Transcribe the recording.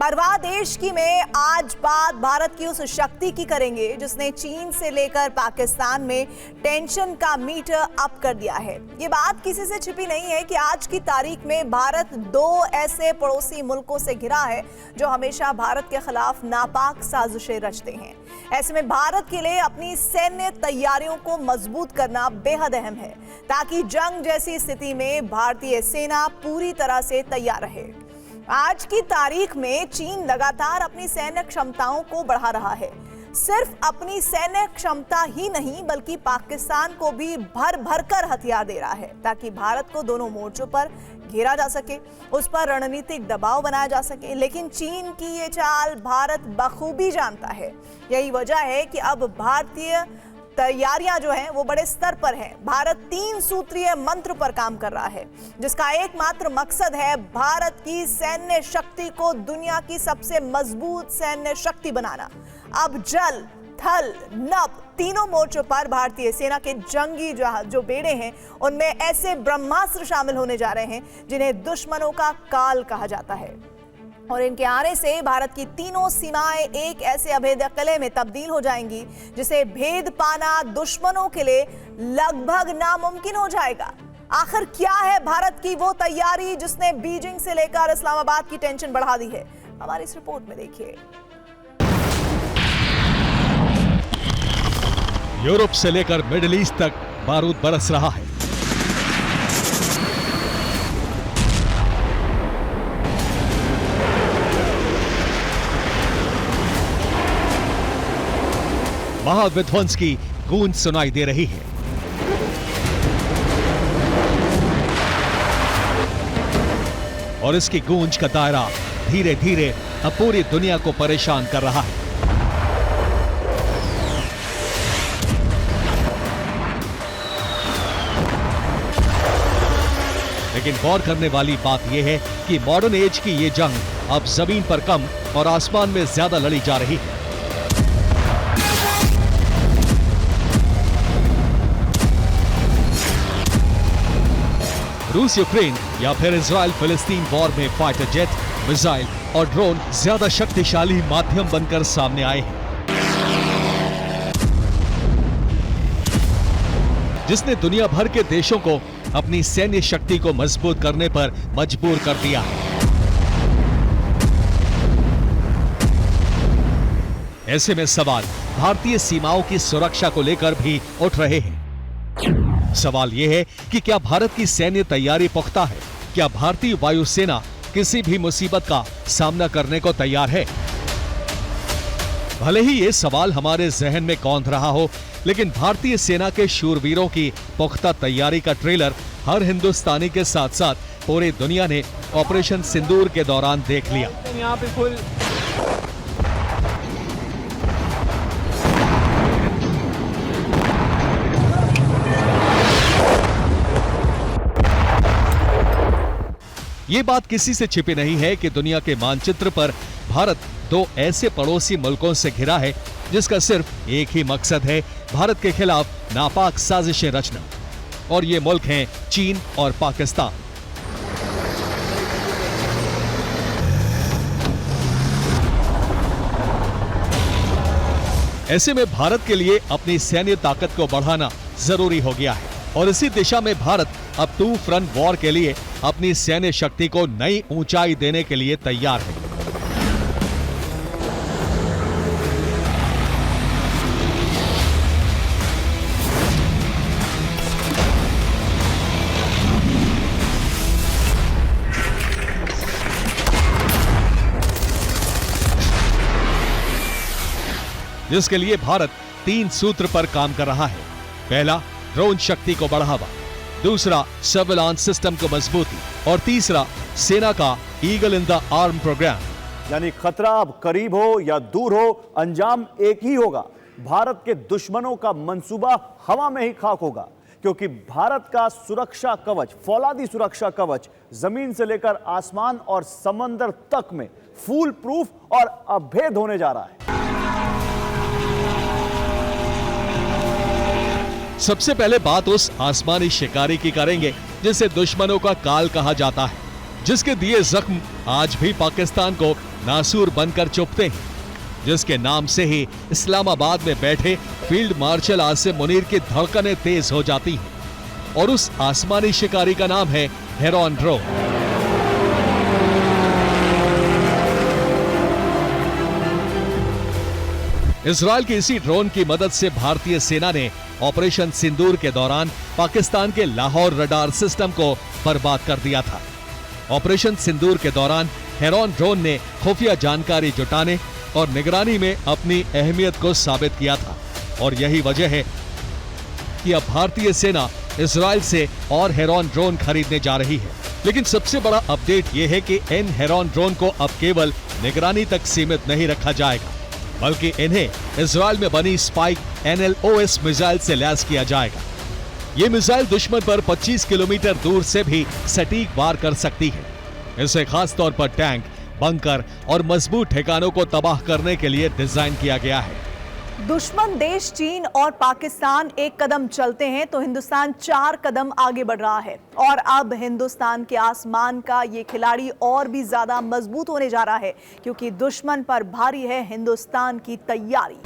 परवाह देश की में आज बात भारत की उस शक्ति की करेंगे जिसने चीन से लेकर पाकिस्तान में टेंशन का मीटर अप कर दिया है। ये बात किसी से छिपी नहीं है कि आज की तारीख में भारत दो ऐसे पड़ोसी मुल्कों से घिरा है जो हमेशा भारत के खिलाफ नापाक साजिशें रचते हैं। ऐसे में भारत के लिए अपनी सैन्य तैयारियों को मजबूत करना बेहद अहम है ताकि जंग जैसी स्थिति में भारतीय सेना पूरी तरह से तैयार रहे। आज की तारीख में चीन लगातार अपनी सैन्य क्षमताओं को बढ़ा रहा है। सिर्फ अपनी सैन्य क्षमता ही नहीं बल्कि पाकिस्तान को भी भर भर कर हथियार दे रहा है ताकि भारत को दोनों मोर्चों पर घेरा जा सके, उस पर रणनीतिक दबाव बनाया जा सके। लेकिन चीन की ये चाल भारत बखूबी जानता है। यही वजह है कि अब भारतीय तैयारियां जो हैं वो बड़े स्तर पर हैं। भारत 3 सूत्रीय मंत्र पर काम कर रहा है जिसका एकमात्र मकसद है भारत की सैन्य शक्ति को दुनिया की सबसे मजबूत सैन्य शक्ति बनाना। अब जल, थल, नभ तीनों मोर्चों पर भारतीय सेना के जंगी जो बेड़े हैं उनमें ऐसे ब्रह्मास्त्र शामिल होने जा रहे हैं जिन्हें दुश्मनों का काल कहा जाता है। और इनके आने से भारत की तीनों सीमाएं एक ऐसे अभेद्य किले में तब्दील हो जाएंगी जिसे भेद पाना दुश्मनों के लिए लगभग नामुमकिन हो जाएगा। आखिर क्या है भारत की वो तैयारी जिसने बीजिंग से लेकर इस्लामाबाद की टेंशन बढ़ा दी है? हमारी इस रिपोर्ट में देखिए। यूरोप से लेकर मिडिल ईस्ट तक बारूद बरस रहा है। महाविध्वंस की गूंज सुनाई दे रही है। और इसकी गूंज का दायरा धीरे धीरे अब पूरी दुनिया को परेशान कर रहा है। लेकिन गौर करने वाली बात यह है कि मॉडर्न एज की ये जंग अब जमीन पर कम और आसमान में ज्यादा लड़ी जा रही है। रूस यूक्रेन या फिर इजराइल फिलिस्तीन वॉर में फाइटर जेट, मिसाइल और ड्रोन ज्यादा शक्तिशाली माध्यम बनकर सामने आए हैं, जिसने दुनिया भर के देशों को अपनी सैन्य शक्ति को मजबूत करने पर मजबूर कर दिया है। ऐसे में सवाल भारतीय सीमाओं की सुरक्षा को लेकर भी उठ रहे हैं। सवाल यह है कि क्या भारत की सैन्य तैयारी पुख्ता है? क्या भारतीय वायुसेना किसी भी मुसीबत का सामना करने को तैयार है? भले ही ये सवाल हमारे जहन में कौंध रहा हो, लेकिन भारतीय सेना के शूरवीरों की पुख्ता तैयारी का ट्रेलर हर हिंदुस्तानी के साथ साथ पूरी दुनिया ने ऑपरेशन सिंदूर के दौरान देख लिया। यहाँ पे फुल ये बात किसी से छिपी नहीं है कि दुनिया के मानचित्र पर भारत दो ऐसे पड़ोसी मुल्कों से घिरा है जिसका सिर्फ एक ही मकसद है, भारत के खिलाफ नापाक साजिशें रचना। और ये मुल्क हैं चीन और पाकिस्तान। ऐसे में भारत के लिए अपनी सैन्य ताकत को बढ़ाना जरूरी हो गया है और इसी दिशा में भारत अब 2 फ्रंट वॉर के लिए अपनी सैन्य शक्ति को नई ऊंचाई देने के लिए तैयार है। जिसके लिए भारत 3 सूत्र पर काम कर रहा है। पहला, ड्रोन शक्ति को बढ़ावा, दूसरा, सर्विलांस सिस्टम को मजबूती और तीसरा, सेना का eagle in the arm program. यानी खतरा अब करीब हो या दूर हो, अंजाम एक ही होगा। भारत के दुश्मनों का मंसूबा हवा में ही खाक होगा, क्योंकि भारत का सुरक्षा कवच, फौलादी सुरक्षा कवच जमीन से लेकर आसमान और समंदर तक में फूल प्रूफ और अभेद होने जा रहा है। सबसे पहले बात उस आसमानी शिकारी की करेंगे जिसे दुश्मनों का काल कहा जाता है। जिसके दिए जख्म आज भी पाकिस्तान को नासूर बनकर चुभते हैं, जिसके नाम से ही इस्लामाबाद में बैठे फील्ड मार्शल आसिम मुनीर की धड़कनें तेज हो जाती हैं। और उस आसमानी शिकारी का नाम है हेरॉन ड्रोन। इजरायल के इसी ड्रोन की मदद से भारतीय सेना ने ऑपरेशन सिंदूर के दौरान पाकिस्तान के लाहौर रडार सिस्टम को बर्बाद कर दिया था। ऑपरेशन सिंदूर के दौरान हेरॉन ड्रोन ने खुफिया जानकारी जुटाने और निगरानी में अपनी अहमियत को साबित किया था। और यही वजह है कि अब भारतीय सेना इजरायल से और हेरॉन ड्रोन खरीदने जा रही है। लेकिन सबसे बड़ा अपडेट यह है कि इन हेरॉन ड्रोन को अब केवल निगरानी तक सीमित नहीं रखा जाएगा, बल्कि इन्हें इजरायल में बनी स्पाइक NLOS मिसाइल से लैस किया जाएगा। ये मिसाइल दुश्मन पर 25 किलोमीटर दूर से भी सटीक वार कर सकती है। इसे खास तौर पर टैंक, बंकर और मजबूत ठिकानों को तबाह करने के लिए डिजाइन किया गया है। दुश्मन देश चीन और पाकिस्तान एक कदम चलते हैं तो हिंदुस्तान 4 कदम आगे बढ़ रहा है। और अब हिंदुस्तान के आसमान का ये खिलाड़ी और भी ज्यादा मजबूत होने जा रहा है, क्योंकि दुश्मन पर भारी है हिंदुस्तान की तैयारी।